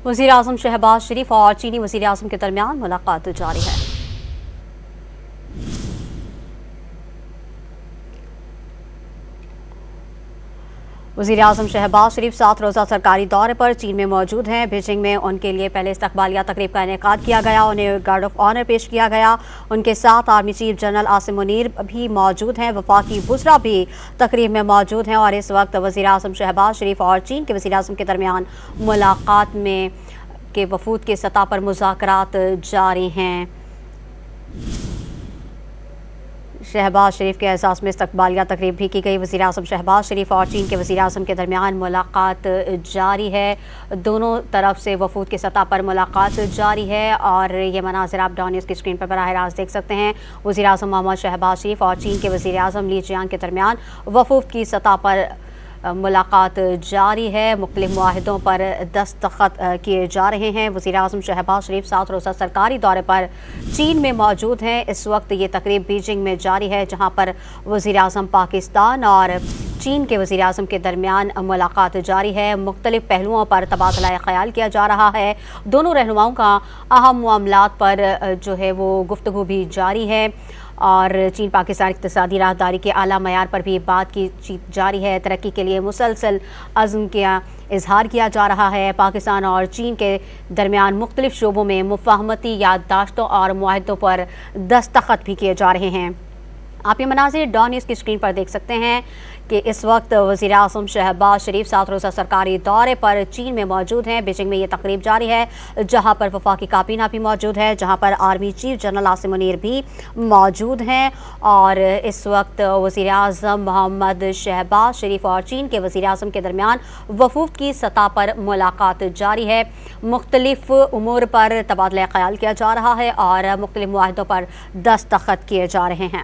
वज़ीर आज़म शहबाज शरीफ और चीनी वज़ीर आज़म के दरमियान मुलाकात जारी है। वज़ीर आज़म शहबाज शरीफ 7 रोज़ा सरकारी दौरे पर चीन में मौजूद हैं। बीजिंग में उनके लिए पहले इस्तकबालिया तकरीब का इनेकाद किया गया, उन्हें गार्ड ऑफ ऑनर पेश किया गया। उनके साथ army chief general Asim Munir भी मौजूद हैं, वफाकी वुज़रा भी तकरीब में मौजूद हैं। और इस वक्त वज़ीर आज़म शहबाज शरीफ और चीन के वज़ीर आज़म के दरमियान मुलाकात में के वफूद की सतह पर मुज़ाकरात जारी हैं। शहबाज शरीफ के एहसास में इस्तकबालिया तकरीब भी की गई। वज़ीर आज़म शहबाज शरीफ और चीन के वज़ीर आज़म के दरमियान मुलाकात जारी है। दोनों तरफ से वफूद की सतह पर मुलाकात जारी है और ये मनाज़िर आप डॉन न्यूज़ की स्क्रीन पर बराह रास्त देख सकते हैं। वज़ीर आज़म मोहम्मद शहबाज शरीफ और चीन के वज़ीर आज़म ली जियांग के दरमियान वफूद की सतह पर मुलाकात जारी है। मुख्तलिफ मुआहिदों पर दस्तखत किए जा रहे हैं। वज़ीर आज़म शहबाज शरीफ 7 रोज़ा सरकारी दौरे पर चीन में मौजूद हैं। इस वक्त ये तकरीब बीजिंग में जारी है, जहाँ पर वज़ीर आज़म पाकिस्तान और चीन के वज़ीर आज़म के दरमियान मुलाकात जारी है। मुख्तलिफ पहलुओं पर तबादला ख्याल किया जा रहा है। दोनों रहनुमाओं का अहम मामलात पर जो है वो गुफ्तगू भी जारी है और चीन पाकिस्तान इक़्तिसादी राहदारी के आला मयार पर भी बात की जारी है। तरक्की के लिए मुसलसल अज़्म का इजहार किया जा रहा है। पाकिस्तान और चीन के दरमियान मुख्तलिफ शोबों में मुफ़ाहमती याददाश्तों और मुआहदों पर दस्तखत भी किए जा रहे हैं। आप ये मनाज़िर डॉन न्यूज़ की स्क्रीन पर देख सकते हैं कि इस वक्त वज़ीर आज़म शहबाज शरीफ 7 रोज़ा सरकारी दौरे पर चीन में मौजूद हैं। बीजिंग में ये तकरीब जारी है, जहाँ पर वफाकी काबीना भी मौजूद है, जहाँ पर army chief general Asim Munir भी मौजूद हैं। और इस वक्त वज़ीर आज़म मोहम्मद शहबाज शरीफ और चीन के वज़ीर आज़म के दरमियान वफूद की सतह पर मुलाकात जारी है। मुख्तलिफ उमूर पर तबादला ख्याल किया जा रहा है और मुख्तलिफ मुआहिदों पर दस्तखत किए जा रहे हैं।